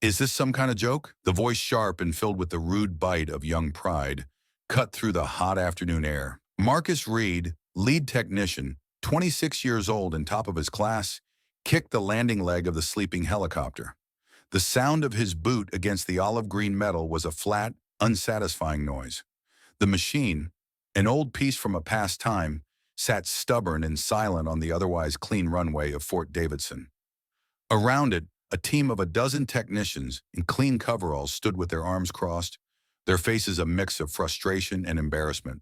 Is this some kind of joke? The voice, sharp and filled with the rude bite of young pride, cut through the hot afternoon air. Marcus Reed, lead technician, 26 years old and top of his class, kicked the landing leg of the sleeping helicopter. The sound of his boot against the olive-green metal was a flat, unsatisfying noise. The machine, an old piece from a past time, sat stubborn and silent on the otherwise clean runway of Fort Davidson. Around it, a team of a dozen technicians in clean coveralls stood with their arms crossed, their faces a mix of frustration and embarrassment.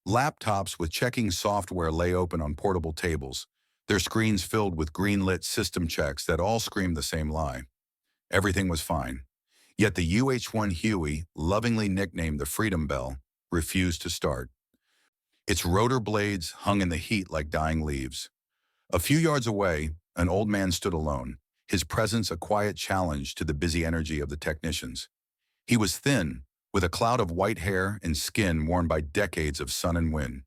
Laptops with checking software lay open on portable tables, their screens filled with green-lit system checks that all screamed the same lie. Everything was fine. Yet the UH-1 Huey, lovingly nicknamed the Freedom Bell, refused to start. Its rotor blades hung in the heat like dying leaves. A few yards away, an old man stood alone, his presence a quiet challenge to the busy energy of the technicians. He was thin, with a cloud of white hair and skin worn by decades of sun and wind.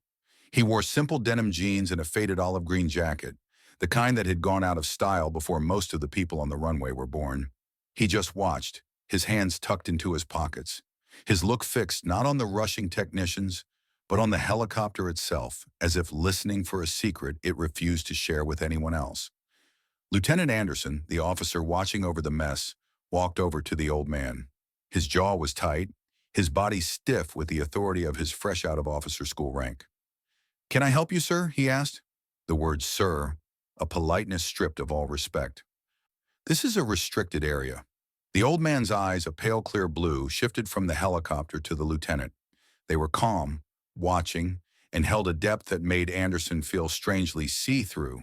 He wore simple denim jeans and a faded olive-green jacket, the kind that had gone out of style before most of the people on the runway were born. He just watched, his hands tucked into his pockets, his look fixed not on the rushing technicians, but on the helicopter itself, as if listening for a secret it refused to share with anyone else. Lieutenant Anderson, the officer watching over the mess, walked over to the old man. His jaw was tight, his body stiff with the authority of his fresh-out-of-officer school rank. "Can I help you, sir?" he asked. The word "sir," a politeness stripped of all respect. "This is a restricted area." The old man's eyes, a pale clear blue, shifted from the helicopter to the lieutenant. They were calm, watching, and held a depth that made Anderson feel strangely see-through.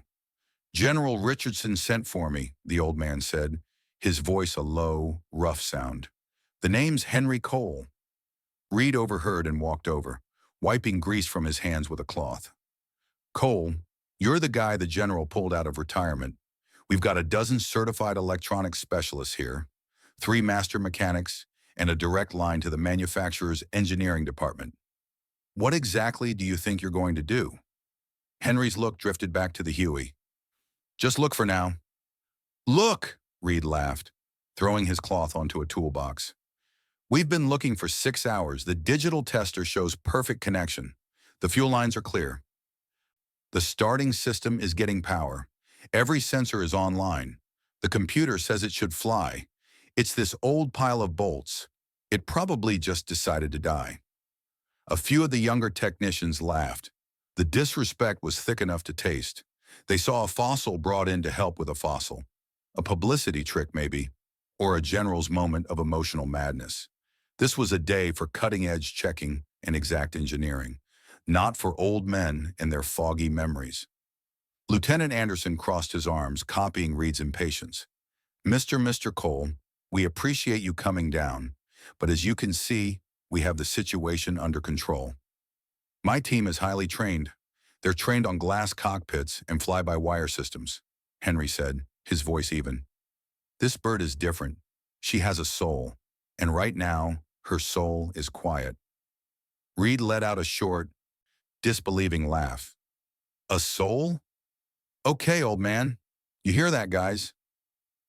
"General Richardson sent for me," the old man said, his voice a low, rough sound. "The name's Henry Cole." Reed overheard and walked over, wiping grease from his hands with a cloth. "Cole, you're the guy the general pulled out of retirement. We've got a dozen certified electronics specialists here, 3 master mechanics, and a direct line to the manufacturer's engineering department. What exactly do you think you're going to do?" Henry's look drifted back to the Huey. "Just look for now." "Look!" Reed laughed, throwing his cloth onto a toolbox. "We've been looking for 6 hours. The digital tester shows perfect connection. The fuel lines are clear. The starting system is getting power. Every sensor is online. The computer says it should fly. It's this old pile of bolts. It probably just decided to die." A few of the younger technicians laughed. The disrespect was thick enough to taste. They saw a fossil brought in to help with a fossil. A publicity trick, maybe, or a general's moment of emotional madness. This was a day for cutting-edge checking and exact engineering, not for old men and their foggy memories. Lieutenant Anderson crossed his arms, copying Reed's impatience. Mr. Cole, we appreciate you coming down, but as you can see, we have the situation under control. My team is highly trained. They're trained on glass cockpits and fly-by-wire systems," Henry said, his voice even. "This bird is different. She has a soul, and right now, her soul is quiet." Reed let out a short, disbelieving laugh. "A soul? Okay, old man. You hear that, guys?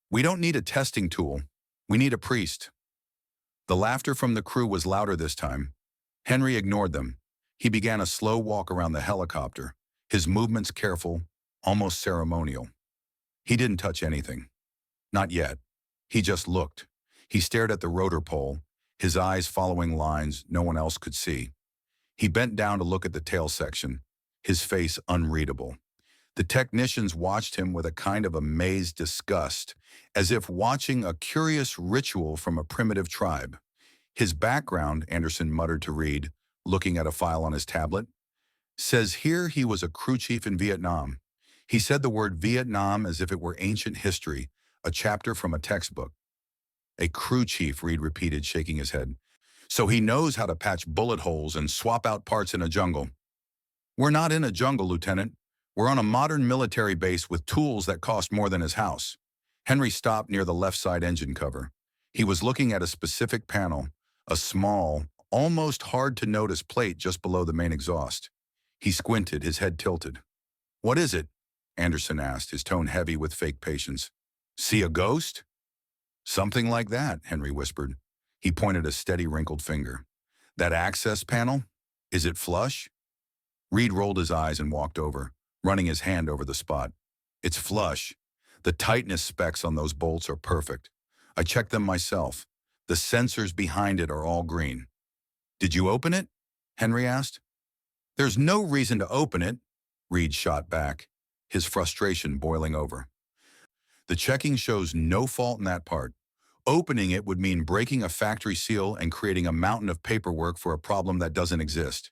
We don't need a testing tool. We need a priest." The laughter from the crew was louder this time. Henry ignored them. He began a slow walk around the helicopter, his movements careful, almost ceremonial. He didn't touch anything. Not yet. He just looked. He stared at the rotor pole, his eyes following lines no one else could see. He bent down to look at the tail section, his face unreadable. The technicians watched him with a kind of amazed disgust, as if watching a curious ritual from a primitive tribe. "His background," Anderson muttered to Reed, looking at a file on his tablet, "says here he was a crew chief in Vietnam." He said the word Vietnam as if it were ancient history, a chapter from a textbook. "A crew chief," Reed repeated, shaking his head. "So he knows how to patch bullet holes and swap out parts in a jungle." "We're not in a jungle, Lieutenant. We're on a modern military base with tools that cost more than his house." Henry stopped near the left side engine cover. He was looking at a specific panel, a small, almost hard-to-notice plate just below the main exhaust. He squinted, his head tilted. "What is it?" Anderson asked, his tone heavy with fake patience. "See a ghost?" Something like that, Henry whispered. He pointed a steady wrinkled finger. That access panel? Is it flush? Reed rolled his eyes and walked over, running his hand over the spot. It's flush. The tightness specs on those bolts are perfect. I checked them myself. The sensors behind it are all green. Did you open it? Henry asked. There's no reason to open it, Reed shot back, his frustration boiling over. The checking shows no fault in that part. Opening it would mean breaking a factory seal and creating a mountain of paperwork for a problem that doesn't exist.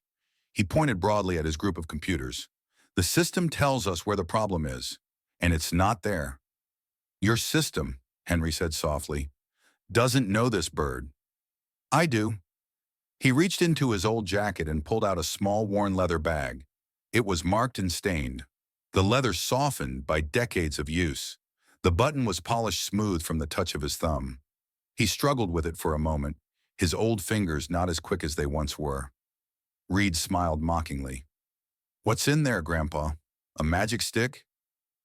He pointed broadly at his group of computers. The system tells us where the problem is, and it's not there. Your system, Henry said softly, doesn't know this bird. I do. He reached into his old jacket and pulled out a small worn leather bag. It was marked and stained. The leather softened by decades of use. The button was polished smooth from the touch of his thumb. He struggled with it for a moment, his old fingers not as quick as they once were. Reed smiled mockingly. What's in there, Grandpa? A magic stick?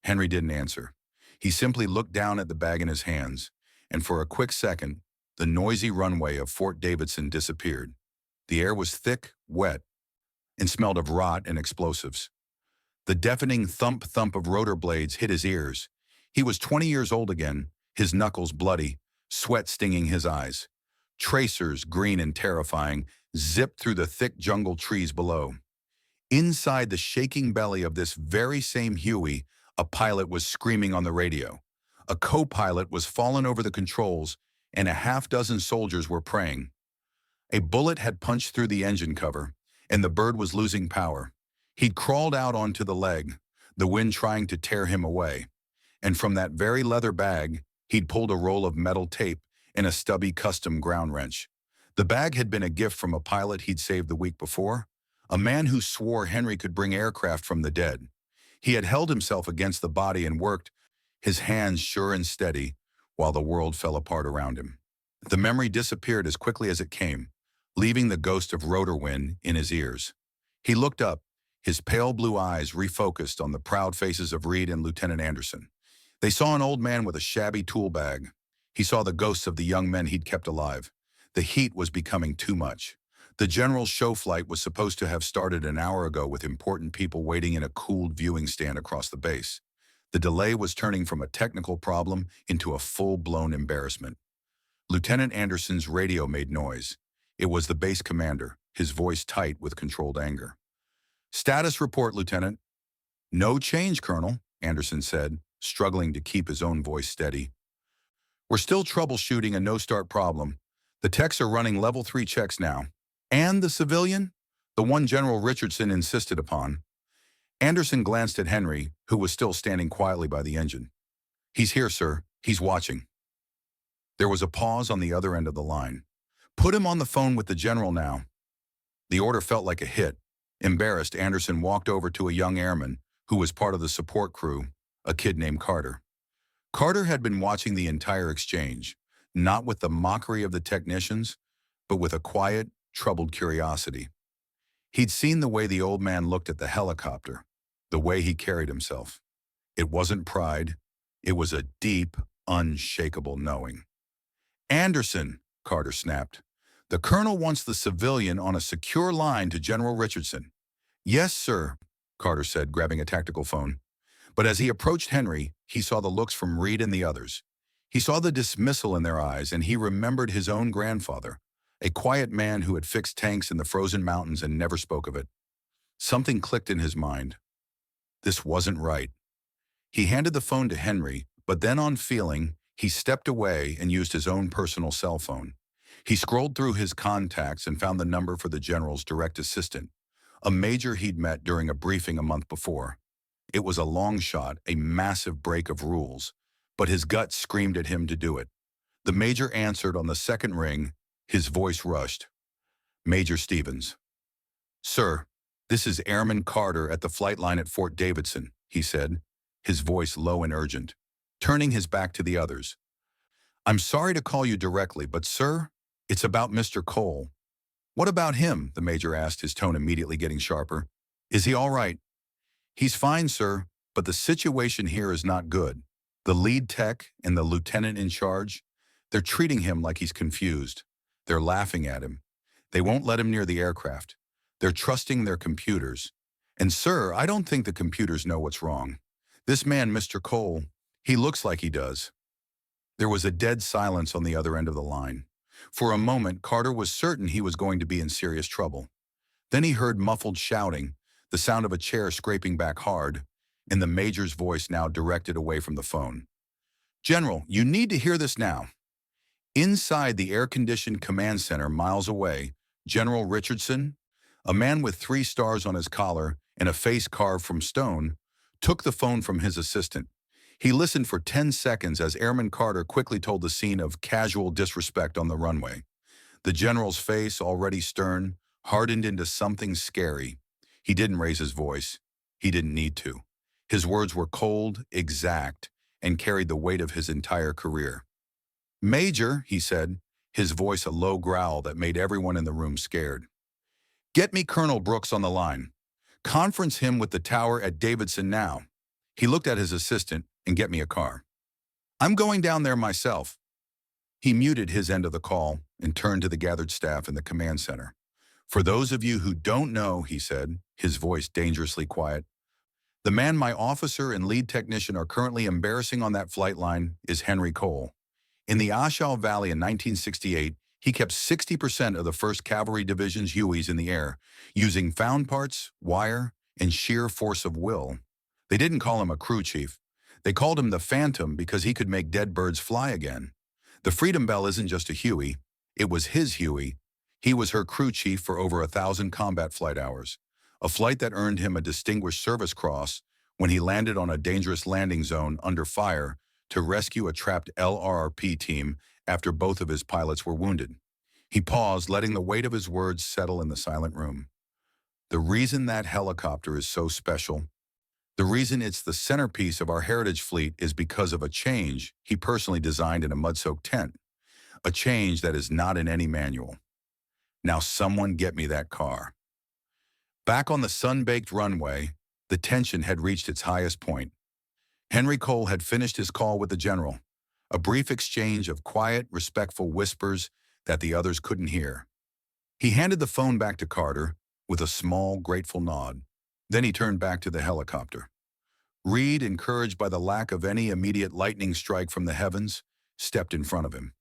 Henry didn't answer. He simply looked down at the bag in his hands, and for a quick second, the noisy runway of Fort Davidson disappeared. The air was thick, wet, and smelled of rot and explosives. The deafening thump-thump of rotor blades hit his ears. He was 20 years old again, his knuckles bloody, sweat stinging his eyes. Tracers, green and terrifying, zipped through the thick jungle trees below. Inside the shaking belly of this very same Huey, a pilot was screaming on the radio. A co-pilot was fallen over the controls, and a half-dozen soldiers were praying. A bullet had punched through the engine cover, and the bird was losing power. He'd crawled out onto the leg, the wind trying to tear him away. And from that very leather bag, he'd pulled a roll of metal tape and a stubby custom ground wrench. The bag had been a gift from a pilot he'd saved the week before, a man who swore Henry could bring aircraft from the dead. He had held himself against the body and worked, his hands sure and steady, while the world fell apart around him. The memory disappeared as quickly as it came, leaving the ghost of rotor wind in his ears. He looked up, his pale blue eyes refocused on the proud faces of Reed and Lieutenant Anderson. They saw an old man with a shabby tool bag. He saw the ghosts of the young men he'd kept alive. The heat was becoming too much. The general's show flight was supposed to have started an hour ago with important people waiting in a cooled viewing stand across the base. The delay was turning from a technical problem into a full-blown embarrassment. Lieutenant Anderson's radio made noise. It was the base commander, his voice tight with controlled anger. Status report, Lieutenant. No change, Colonel, Anderson said, struggling to keep his own voice steady. We're still troubleshooting a no-start problem. The techs are running level 3 checks now. And the civilian? The one General Richardson insisted upon. Anderson glanced at Henry, who was still standing quietly by the engine. He's here, sir. He's watching. There was a pause on the other end of the line. Put him on the phone with the general now. The order felt like a hit. Embarrassed, Anderson walked over to a young airman who was part of the support crew, a kid named Carter. Carter had been watching the entire exchange, not with the mockery of the technicians, but with a quiet, troubled curiosity. He'd seen the way the old man looked at the helicopter, the way he carried himself. It wasn't pride. It was a deep, unshakable knowing. Anderson, Carter snapped. The colonel wants the civilian on a secure line to General Richardson. Yes, sir, Carter said, grabbing a tactical phone. But as he approached Henry, he saw the looks from Reed and the others. He saw the dismissal in their eyes, and he remembered his own grandfather, a quiet man who had fixed tanks in the frozen mountains and never spoke of it. Something clicked in his mind. This wasn't right. He handed the phone to Henry, but then on feeling, he stepped away and used his own personal cell phone. He scrolled through his contacts and found the number for the general's direct assistant, a major he'd met during a briefing a month before. It was a long shot, a massive break of rules, but his gut screamed at him to do it. The major answered on the second ring. His voice rushed. Major Stevens. Sir, this is Airman Carter at the flight line at Fort Davidson, he said, his voice low and urgent, turning his back to the others. I'm sorry to call you directly, but sir, it's about Mr. Cole. What about him? The major asked, his tone immediately getting sharper. Is he all right? He's fine, sir, but the situation here is not good. The lead tech and the lieutenant in charge, They're treating him like he's confused. They're laughing at him. They won't let him near the aircraft. They're trusting their computers. And sir, I don't think the computers know what's wrong. This man, Mr. Cole, he looks like he does. There was a dead silence on the other end of the line. For a moment, Carter was certain he was going to be in serious trouble. Then he heard muffled shouting, the sound of a chair scraping back hard, and the major's voice now directed away from the phone. General, you need to hear this now. Inside the air-conditioned command center miles away, General Richardson, a man with 3 stars on his collar and a face carved from stone, took the phone from his assistant. He listened for 10 seconds as Airman Carter quickly told the scene of casual disrespect on the runway. The general's face, already stern, hardened into something scary. He didn't raise his voice. He didn't need to. His words were cold, exact, and carried the weight of his entire career. Major, he said, his voice a low growl that made everyone in the room scared. Get me Colonel Brooks on the line. Conference him with the tower at Davidson now. He looked at his assistant, and get me a car. I'm going down there myself. He muted his end of the call and turned to the gathered staff in the command center. For those of you who don't know, he said, his voice dangerously quiet, the man my officer and lead technician are currently embarrassing on that flight line is Henry Cole. In the Washoe Valley in 1968, he kept 60% of the 1st Cavalry Division's Hueys in the air, using found parts, wire, and sheer force of will. They didn't call him a crew chief. They called him the Phantom because he could make dead birds fly again. The Freedom Bell isn't just a Huey. It was his Huey. He was her crew chief for over 1,000 combat flight hours, a flight that earned him a Distinguished Service Cross when he landed on a dangerous landing zone under fire to rescue a trapped LRRP team after both of his pilots were wounded. He paused, letting the weight of his words settle in the silent room. The reason that helicopter is so special, the reason it's the centerpiece of our heritage fleet is because of a change he personally designed in a mud-soaked tent, a change that is not in any manual. Now someone get me that car. Back on the sun-baked runway, the tension had reached its highest point. Henry Cole had finished his call with the general, a brief exchange of quiet, respectful whispers that the others couldn't hear. He handed the phone back to Carter with a small, grateful nod. Then he turned back to the helicopter. Reed, encouraged by the lack of any immediate lightning strike from the heavens, stepped in front of him.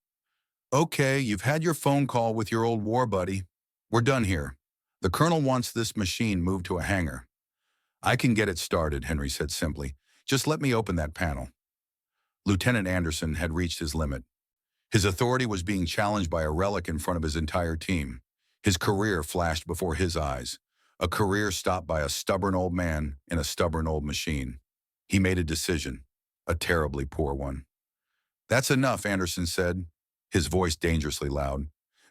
Okay, you've had your phone call with your old war buddy. We're done here. The colonel wants this machine moved to a hangar. I can get it started, Henry said simply. Just let me open that panel. Lieutenant Anderson had reached his limit. His authority was being challenged by a relic in front of his entire team. His career flashed before his eyes. A career stopped by a stubborn old man in a stubborn old machine. He made a decision, a terribly poor one. That's enough, Anderson said, his voice dangerously loud.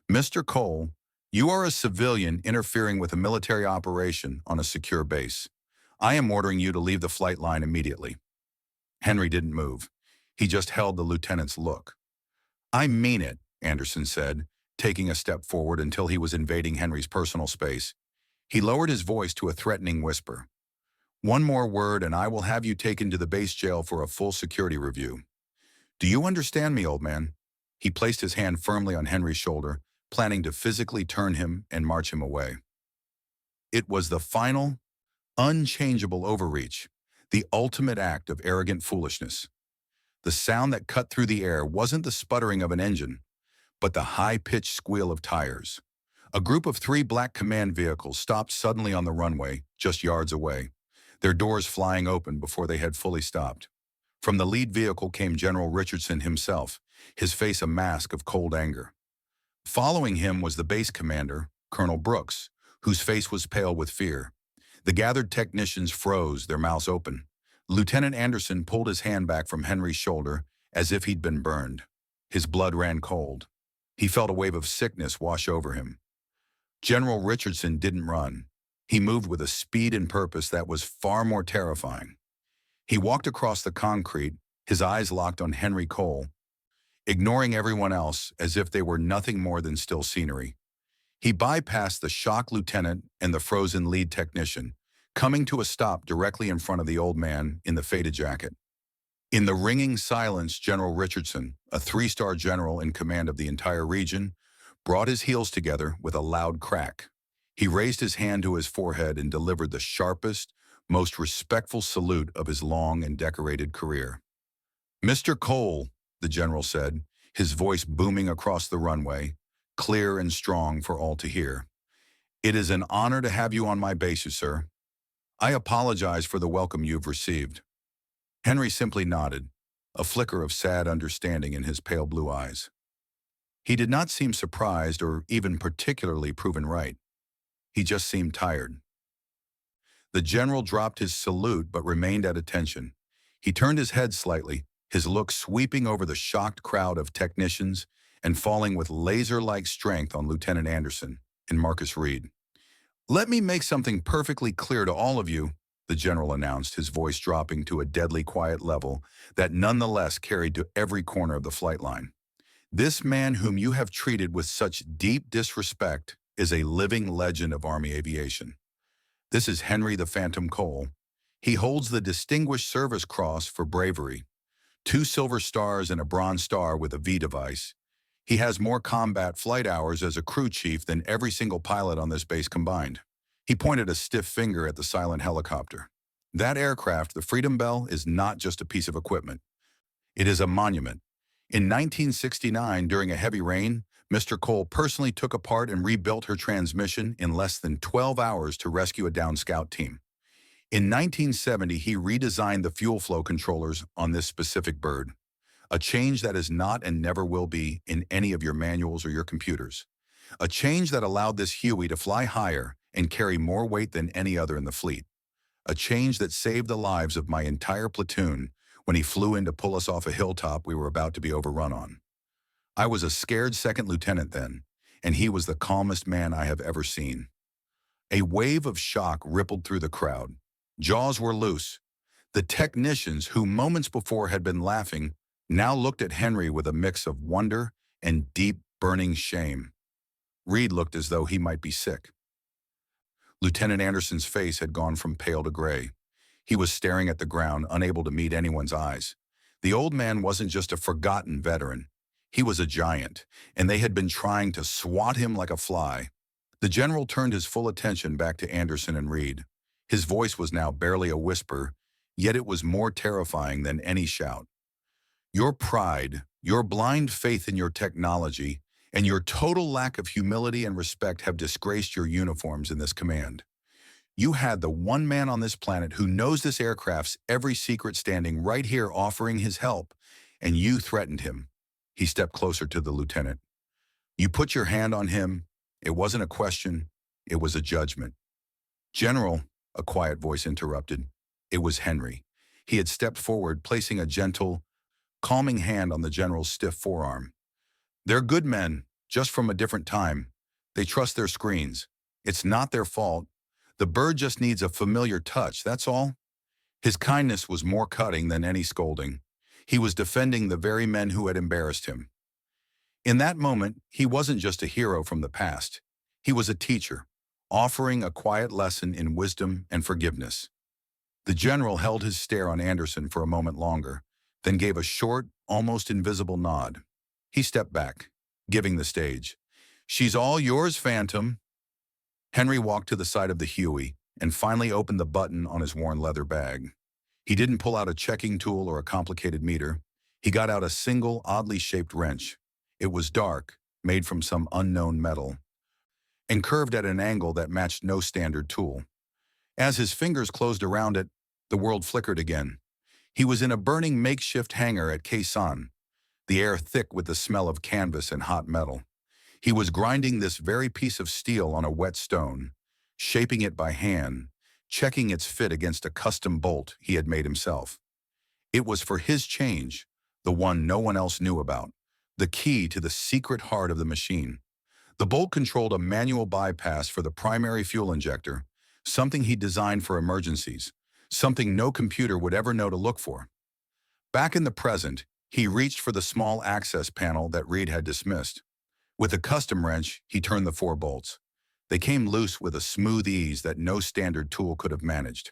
Mr. Cole, you are a civilian interfering with a military operation on a secure base. I am ordering you to leave the flight line immediately. Henry didn't move. He just held the lieutenant's look. I mean it, Anderson said, taking a step forward until he was invading Henry's personal space. He lowered his voice to a threatening whisper. One more word and I will have you taken to the base jail for a full security review. Do you understand me, old man? He placed his hand firmly on Henry's shoulder, planning to physically turn him and march him away. It was the final, unchangeable overreach, the ultimate act of arrogant foolishness. The sound that cut through the air wasn't the sputtering of an engine, but the high-pitched squeal of tires. A group of 3 black command vehicles stopped suddenly on the runway, just yards away, their doors flying open before they had fully stopped. From the lead vehicle came General Richardson himself, his face a mask of cold anger. Following him was the base commander, Colonel Brooks, whose face was pale with fear. The gathered technicians froze, their mouths open. Lieutenant Anderson pulled his hand back from Henry's shoulder as if he'd been burned. His blood ran cold. He felt a wave of sickness wash over him. General Richardson didn't run. He moved with a speed and purpose that was far more terrifying. He walked across the concrete, his eyes locked on Henry Cole, ignoring everyone else as if they were nothing more than still scenery. He bypassed the shocked lieutenant and the frozen lead technician, coming to a stop directly in front of the old man in the faded jacket. In the ringing silence, General Richardson, a three-star general in command of the entire region, brought his heels together with a loud crack. He raised his hand to his forehead and delivered the sharpest, most respectful salute of his long and decorated career. "Mr. Cole," the general said, his voice booming across the runway, clear and strong for all to hear. "It is an honor to have you on my bases, sir. I apologize for the welcome you've received." Henry simply nodded, a flicker of sad understanding in his pale blue eyes. He did not seem surprised or even particularly proven right. He just seemed tired. The general dropped his salute but remained at attention. He turned his head slightly, his look sweeping over the shocked crowd of technicians and falling with laser-like strength on Lieutenant Anderson and Marcus Reed. "Let me make something perfectly clear to all of you," the general announced, his voice dropping to a deadly quiet level that nonetheless carried to every corner of the flight line. "This man whom you have treated with such deep disrespect is a living legend of Army aviation. This is Henry the Phantom Cole. He holds the Distinguished Service Cross for bravery, 2 silver stars and a bronze star with a V device. He has more combat flight hours as a crew chief than every single pilot on this base combined." He pointed a stiff finger at the silent helicopter. "That aircraft, the Freedom Bell, is not just a piece of equipment. It is a monument. In 1969, during a heavy rain, Mr. Cole personally took apart and rebuilt her transmission in less than 12 hours to rescue a downed scout team. In 1970, he redesigned the fuel flow controllers on this specific bird, a change that is not and never will be in any of your manuals or your computers. A change that allowed this Huey to fly higher and carry more weight than any other in the fleet. A change that saved the lives of my entire platoon when he flew in to pull us off a hilltop we were about to be overrun on. I was a scared second lieutenant then, and he was the calmest man I have ever seen." A wave of shock rippled through the crowd. Jaws were loose. The technicians, who moments before had been laughing, now looked at Henry with a mix of wonder and deep, burning shame. Reed looked as though he might be sick. Lieutenant Anderson's face had gone from pale to gray. He was staring at the ground, unable to meet anyone's eyes. The old man wasn't just a forgotten veteran. He was a giant, and they had been trying to swat him like a fly. The general turned his full attention back to Anderson and Reed. His voice was now barely a whisper, yet it was more terrifying than any shout. "Your pride, your blind faith in your technology, and your total lack of humility and respect have disgraced your uniforms in this command. You had the one man on this planet who knows this aircraft's every secret standing right here offering his help, and you threatened him." He stepped closer to the lieutenant. "You put your hand on him. It wasn't a question. It was a judgment." "General," a quiet voice interrupted. It was Henry. He had stepped forward, placing a gentle, calming hand on the general's stiff forearm. "They're good men, just from a different time. They trust their screens. It's not their fault. The bird just needs a familiar touch, that's all." His kindness was more cutting than any scolding. He was defending the very men who had embarrassed him. In that moment, he wasn't just a hero from the past. He was a teacher, offering a quiet lesson in wisdom and forgiveness. The general held his stare on Anderson for a moment longer, then gave a short, almost invisible nod. He stepped back, giving the stage. "She's all yours, Phantom." Henry walked to the side of the Huey and finally opened the button on his worn leather bag. He didn't pull out a checking tool or a complicated meter. He got out a single, oddly shaped wrench. It was dark, made from some unknown metal, and curved at an angle that matched no standard tool. As his fingers closed around it, the world flickered again. He was in a burning makeshift hangar at Quezon, the air thick with the smell of canvas and hot metal. He was grinding this very piece of steel on a wet stone, shaping it by hand, checking its fit against a custom bolt he had made himself. It was for his change, the one no one else knew about, the key to the secret heart of the machine. The bolt controlled a manual bypass for the primary fuel injector, something he designed for emergencies, something no computer would ever know to look for. Back in the present, he reached for the small access panel that Reed had dismissed. With a custom wrench, he turned the 4 bolts. They came loose with a smooth ease that no standard tool could have managed.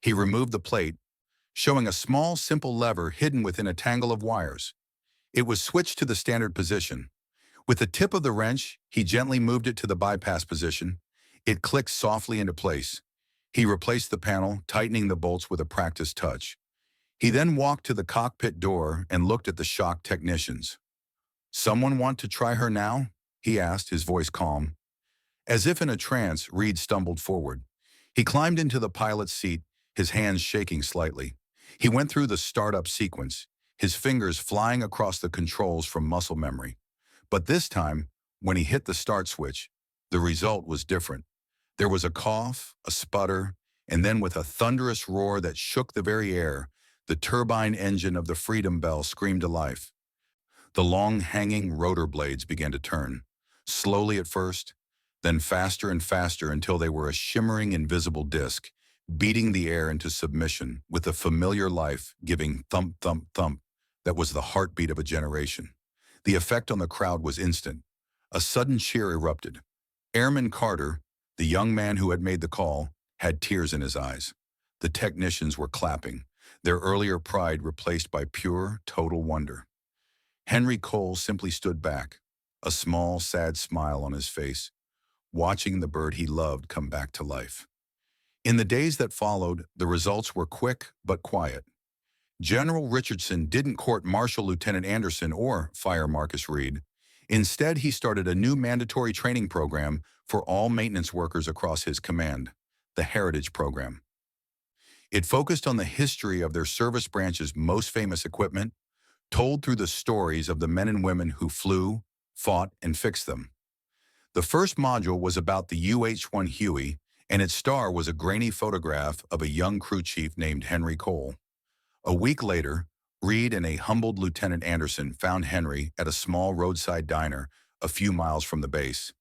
He removed the plate, showing a small, simple lever hidden within a tangle of wires. It was switched to the standard position. With the tip of the wrench, he gently moved it to the bypass position. It clicked softly into place. He replaced the panel, tightening the bolts with a practiced touch. He then walked to the cockpit door and looked at the shocked technicians. "Someone want to try her now?" he asked, his voice calm. As if in a trance, Reed stumbled forward. He climbed into the pilot's seat, his hands shaking slightly. He went through the startup sequence, his fingers flying across the controls from muscle memory. But this time, when he hit the start switch, the result was different. There was a cough, a sputter, and then with a thunderous roar that shook the very air, the turbine engine of the Freedom Bell screamed to life. The long hanging rotor blades began to turn, slowly at first, then faster and faster until they were a shimmering invisible disc, beating the air into submission with a familiar life-giving thump, thump, thump that was the heartbeat of a generation. The effect on the crowd was instant. A sudden cheer erupted. Airman Carter, the young man who had made the call, had tears in his eyes. The technicians were clapping, their earlier pride replaced by pure, total wonder. Henry Cole simply stood back, a small, sad smile on his face, watching the bird he loved come back to life. In the days that followed, the results were quick but quiet. General Richardson didn't court Marshal Lieutenant Anderson or fire Marcus Reed. Instead, he started a new mandatory training program for all maintenance workers across his command, the Heritage Program. It focused on the history of their service branch's most famous equipment, told through the stories of the men and women who flew, fought, and fixed them. The first module was about the UH-1 Huey, and its star was a grainy photograph of a young crew chief named Henry Cole. A week later, Reed and a humbled Lieutenant Anderson found Henry at a small roadside diner a few miles from the base.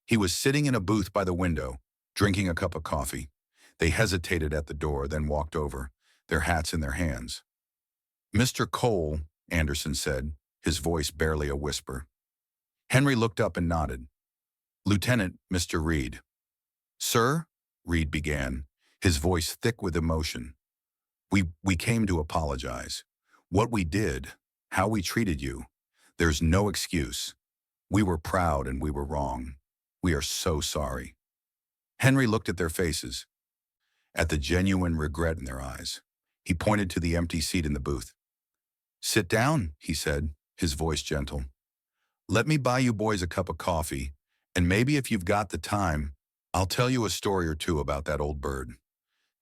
He was sitting in a booth by the window, drinking a cup of coffee. They hesitated at the door, then walked over, their hats in their hands. "Mr. Cole," Anderson said, his voice barely a whisper. Henry looked up and nodded. "Lieutenant, Mr. Reed." "Sir," Reed began, his voice thick with emotion. We came to apologize. What we did, how we treated you, there's no excuse. We were proud and we were wrong. We are so sorry." Henry looked at their faces, at the genuine regret in their eyes. He pointed to the empty seat in the booth. "Sit down," he said, his voice gentle. "Let me buy you boys a cup of coffee, and maybe if you've got the time, I'll tell you a story or two about that old bird."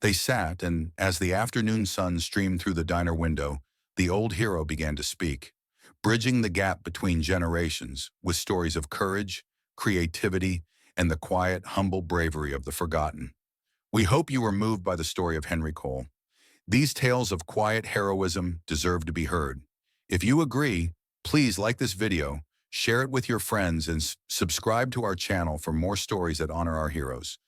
They sat, and as the afternoon sun streamed through the diner window, the old hero began to speak, bridging the gap between generations with stories of courage, creativity, and the quiet, humble bravery of the forgotten. "We hope you were moved by the story of Henry Cole. These tales of quiet heroism deserve to be heard. If you agree, please like this video, share it with your friends, and subscribe to our channel for more stories that honor our heroes.